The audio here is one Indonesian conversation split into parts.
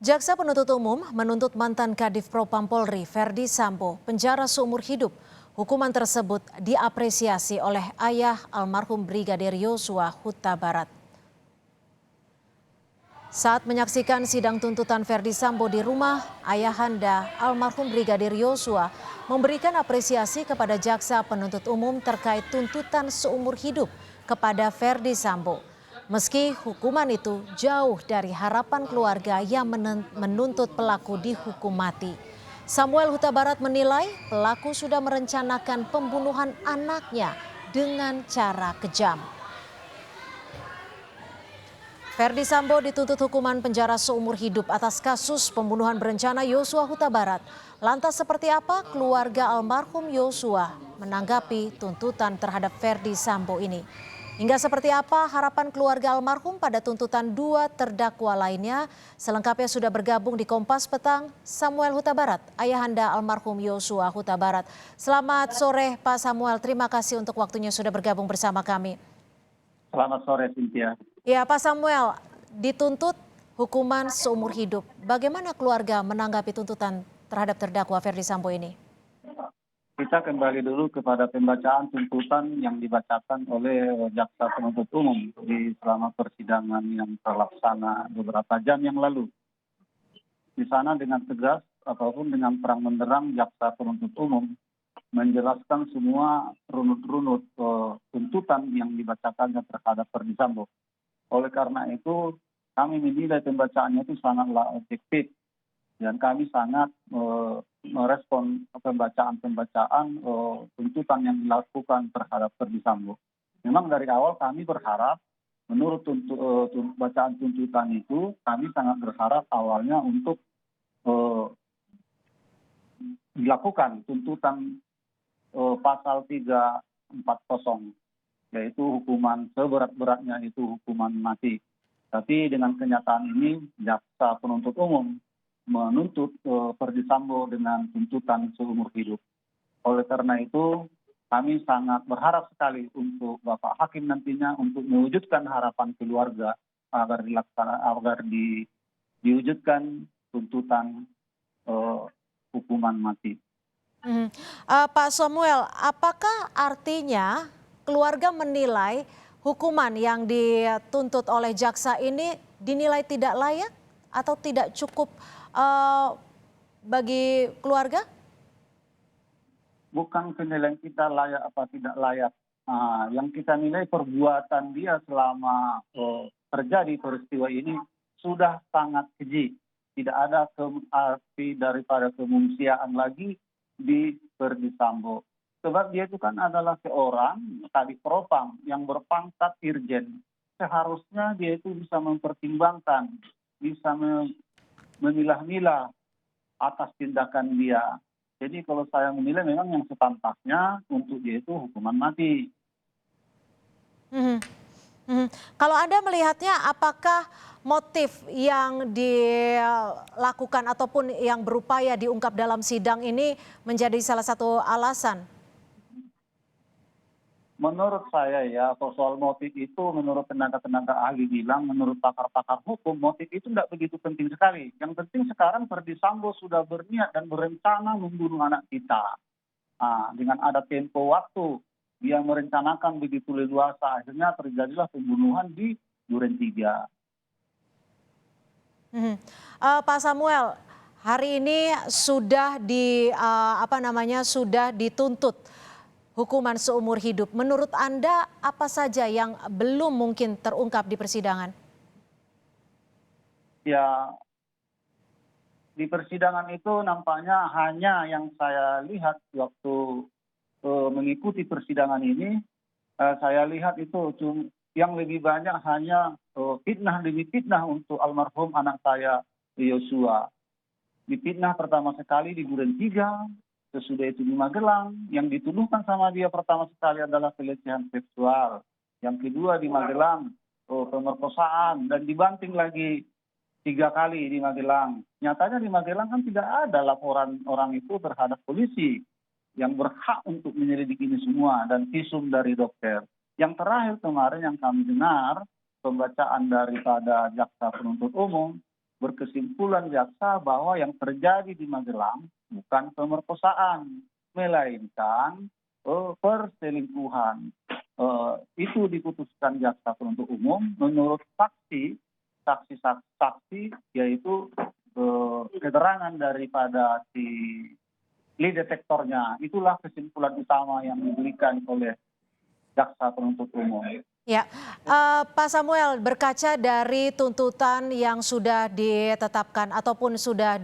Jaksa penuntut umum menuntut mantan Kadif Propam Polri Verdi Sambo penjara seumur hidup. Hukuman tersebut diapresiasi oleh ayah almarhum Brigadir Yosua Huta Barat. Saat menyaksikan sidang tuntutan Verdi Sambo di rumah, ayahanda almarhum Brigadir Yosua memberikan apresiasi kepada jaksa penuntut umum terkait tuntutan seumur hidup kepada Verdi Sambo. Meski hukuman itu jauh dari harapan keluarga yang menuntut pelaku dihukum mati. Samuel Huta Barat menilai pelaku sudah merencanakan pembunuhan anaknya dengan cara kejam. Verdi Sambo dituntut hukuman penjara seumur hidup atas kasus pembunuhan berencana Yosua Huta Barat. Lantas seperti apa keluarga almarhum Yosua menanggapi tuntutan terhadap Verdi Sambo ini? Hingga seperti apa harapan keluarga almarhum pada tuntutan dua terdakwa lainnya? Selengkapnya sudah bergabung di Kompas Petang Samuel Huta Barat, ayahanda almarhum Yosua Huta Barat. Selamat sore Pak Samuel, terima kasih untuk waktunya sudah bergabung bersama kami. Selamat sore, Cynthia. Ya, Pak Samuel, dituntut hukuman seumur hidup. Bagaimana keluarga menanggapi tuntutan terhadap terdakwa Verdi Sambo ini? Kita kembali dulu kepada pembacaan tuntutan yang dibacakan oleh jaksa penuntut umum di selama persidangan yang terlaksana beberapa jam yang lalu. Di sana dengan tegas ataupun dengan terang benderang jaksa penuntut umum menjelaskan semua runut-runut tuntutan yang dibacakannya terhadap Verdi Sambo. Oleh karena itu, kami menilai pembacaannya itu sangatlah objektif dan kami sangat merespon pembacaan tuntutan yang dilakukan terhadap Verdi Sambo. Memang dari awal kami berharap, menurut bacaan tuntutan itu, kami sangat berharap awalnya untuk dilakukan tuntutan pasal 340, yaitu hukuman seberat-beratnya itu hukuman mati. Tapi dengan kenyataan ini, jaksa penuntut umum menuntut Verdi Sambo dengan tuntutan seumur hidup. Oleh karena itu, kami sangat berharap sekali untuk Bapak Hakim nantinya untuk mewujudkan harapan keluarga agar diwujudkan tuntutan hukuman mati. Pak Samuel, apakah artinya keluarga menilai hukuman yang dituntut oleh jaksa ini dinilai tidak layak atau tidak cukup bagi keluarga? Bukan penilaian kita layak apa tidak layak. Yang kita nilai perbuatan dia selama terjadi peristiwa ini sudah sangat keji. Tidak ada arti daripada kemanusiaan lagi di Verdi Sambo. Sebab dia itu kan adalah seorang Kadif Propam yang berpangkat irjen. Seharusnya dia itu bisa mempertimbangkan, bisa memilah-milah atas tindakan dia. Jadi kalau saya menilai memang yang sepantasnya untuk dia itu hukuman mati. Kalau Anda melihatnya, apakah motif yang dilakukan ataupun yang berupaya diungkap dalam sidang ini menjadi salah satu alasan? Menurut saya ya, soal motif itu menurut tenaga-tenaga ahli bilang, menurut pakar-pakar hukum, motif itu tidak begitu penting sekali. Yang penting sekarang Verdi Sambo sudah berniat dan berencana membunuh anak kita. Dengan ada tempo waktu, dia merencanakan begitu leluasa, akhirnya terjadilah pembunuhan di Duren 3. Pak Samuel, hari ini sudah sudah dituntut hukuman seumur hidup. Menurut Anda apa saja yang belum mungkin terungkap di persidangan? Ya, di persidangan itu nampaknya hanya yang saya lihat waktu mengikuti persidangan ini, saya lihat itu yang lebih banyak hanya fitnah demi fitnah untuk almarhum anak saya Yosua. Difitnah pertama sekali di Duren 3, sesudah itu di Magelang. Yang dituduhkan sama dia pertama sekali adalah pelecehan seksual. Yang kedua di Magelang pemerkosaan, dan dibanting lagi 3 kali di Magelang. Nyatanya di Magelang kan tidak ada laporan orang itu terhadap polisi yang berhak untuk menyelidiki ini semua dan visum dari dokter. Yang terakhir kemarin yang kami dengar pembacaan daripada jaksa penuntut umum berkesimpulan jaksa bahwa yang terjadi di Magelang bukan pemerkosaan, melainkan perselingkuhan. Itu diputuskan jaksa penuntut umum menurut saksi yaitu keterangan daripada si lie detektornya. Itulah kesimpulan utama yang diberikan oleh jaksa penuntut umum. Ya, Pak Samuel, berkaca dari tuntutan yang sudah ditetapkan ataupun sudah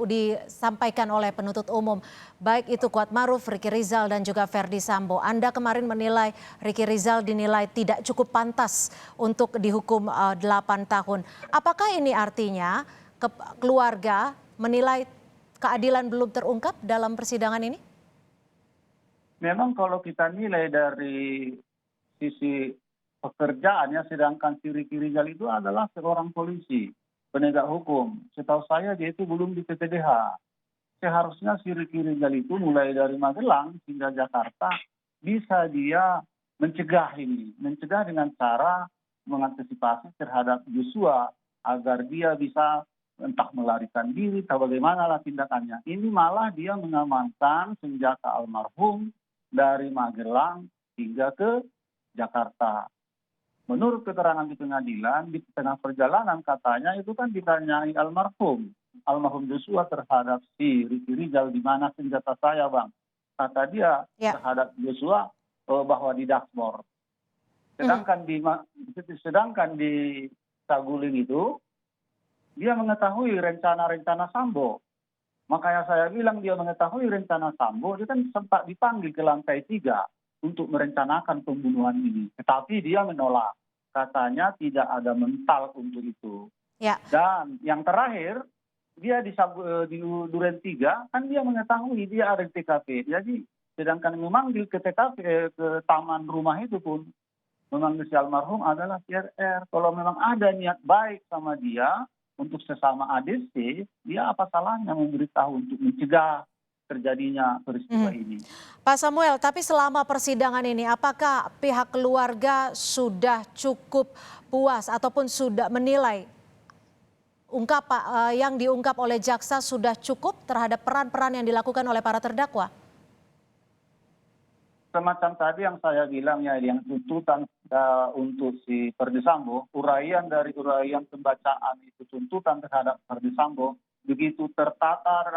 disampaikan oleh penuntut umum, baik itu Kuatmaruf, Ricky Rizal dan juga Verdi Sambo. Anda kemarin menilai Ricky Rizal dinilai tidak cukup pantas untuk dihukum 8 tahun. Apakah ini artinya keluarga menilai keadilan belum terungkap dalam persidangan ini? Memang kalau kita nilai dari sisi pekerjaannya, sedangkan si Ricky Rizal itu adalah seorang polisi, penegak hukum. Setahu saya dia itu belum di PPDH. Seharusnya si Ricky Rizal itu mulai dari Magelang hingga Jakarta bisa dia mencegah dengan cara mengantisipasi terhadap Joshua agar dia bisa entah melarikan diri atau bagaimanalah tindakannya. Ini malah dia mengamankan senjata almarhum dari Magelang hingga ke Jakarta. Menurut keterangan di pengadilan, di tengah perjalanan katanya itu kan ditanyai almarhum Joshua terhadap si Ricky Rizal, di mana senjata saya bang. Kata dia terhadap Joshua bahwa di dashboard. Sedangkan di Saguling itu dia mengetahui rencana Sambo. Makanya saya bilang dia mengetahui rencana Sambo, dia kan sempat dipanggil ke lantai 3 untuk merencanakan pembunuhan ini. Tetapi dia menolak. Katanya tidak ada mental untuk itu. Ya. Dan yang terakhir, dia di Duren 3, kan dia mengetahui dia ada di TKP. Jadi sedangkan memanggil ke TKP, ke taman rumah itu pun, memanggil si almarhum adalah CRR. Kalau memang ada niat baik sama dia, untuk sesama ADC, dia apa salahnya memberitahu untuk mencegah terjadinya peristiwa ini. Pak Samuel, tapi selama persidangan ini apakah pihak keluarga sudah cukup puas ataupun sudah menilai yang diungkap oleh jaksa sudah cukup terhadap peran-peran yang dilakukan oleh para terdakwa? Semacam tadi yang saya bilang ya, yang tuntutan untuk si Verdi Sambo, uraian pembacaan itu tuntutan terhadap Verdi Sambo, begitu tertata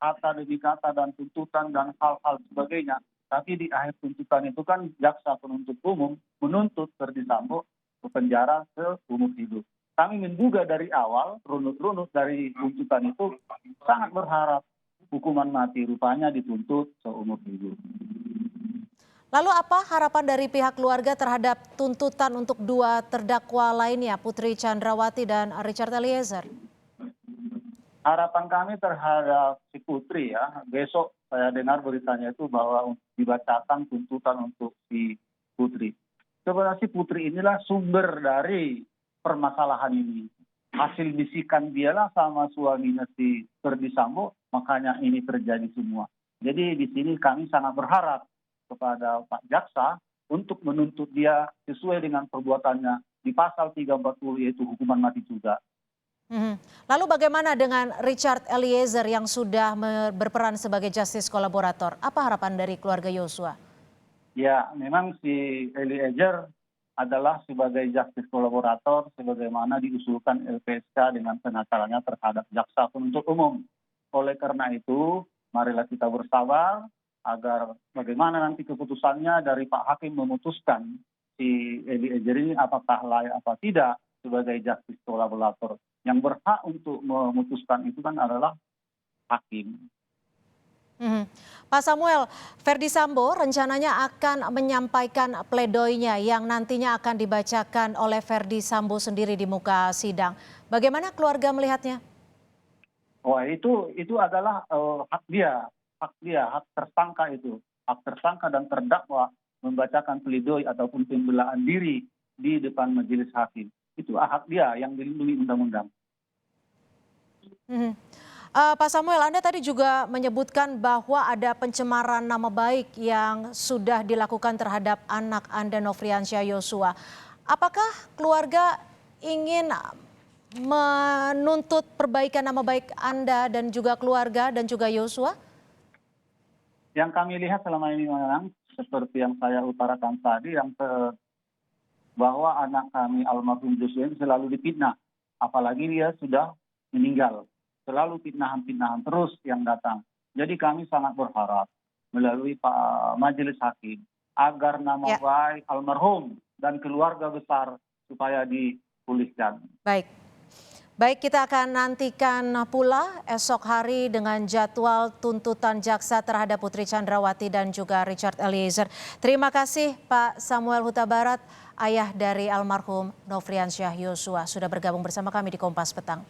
kata demi kata dan tuntutan dan hal-hal sebagainya. Tapi di akhir tuntutan itu kan jaksa penuntut umum menuntut Verdi Sambo ke penjara seumur hidup. Kami menduga dari awal, runut-runut dari tuntutan itu sangat berharap hukuman mati, rupanya dituntut seumur hidup. Lalu apa harapan dari pihak keluarga terhadap tuntutan untuk 2 terdakwa lainnya, Putri Chandrawati dan Richard Eliezer? Harapan kami terhadap si Putri ya, besok saya dengar beritanya itu bahwa dibacakan tuntutan untuk si Putri. Sebenarnya si Putri inilah sumber dari permasalahan ini. Hasil bisikan dialah sama suaminya si Verdi Sambo, makanya ini terjadi semua. Jadi di sini kami sangat berharap kepada Pak Jaksa untuk menuntut dia sesuai dengan perbuatannya di pasal 340 yaitu hukuman mati juga. Lalu bagaimana dengan Richard Eliezer yang sudah berperan sebagai justice kolaborator? Apa harapan dari keluarga Yosua? Ya, memang si Eliezer adalah sebagai justice kolaborator sebagaimana diusulkan LPSK dengan pengacaranya terhadap jaksa penuntut umum. Oleh karena itu, marilah kita bersabar agar bagaimana nanti keputusannya dari Pak Hakim memutuskan si Eliezer ini apakah layak apa tidak sebagai justice kolaborator. Yang berhak untuk memutuskan itu kan adalah hakim. Pak Samuel, Verdi Sambo rencananya akan menyampaikan pledoinya yang nantinya akan dibacakan oleh Verdi Sambo sendiri di muka sidang. Bagaimana keluarga melihatnya? Wah, itu adalah hak dia, hak tersangka itu. Hak tersangka dan terdakwa membacakan pledoi ataupun pembelaan diri di depan majelis hakim. Itu hak dia yang dilindungi undang-undang. Pak Samuel, Anda tadi juga menyebutkan bahwa ada pencemaran nama baik yang sudah dilakukan terhadap anak Anda Nofriansyah Yosua. Apakah keluarga ingin menuntut perbaikan nama baik Anda dan juga keluarga dan juga Yosua? Yang kami lihat selama ini memang seperti yang saya utarakan tadi, bahwa anak kami almarhum Joshua ini selalu difitnah. Apalagi dia sudah meninggal. Selalu fitnahan-fitnahan terus yang datang. Jadi kami sangat berharap melalui Pak Majelis Hakim agar nama baik almarhum dan keluarga besar supaya dipulihkan. Baik. Baik, kita akan nantikan pula esok hari dengan jadwal tuntutan jaksa terhadap Putri Chandrawati dan juga Richard Eliezer. Terima kasih Pak Samuel Huta Barat, ayah dari almarhum Nofriansyah Yosua, sudah bergabung bersama kami di Kompas Petang.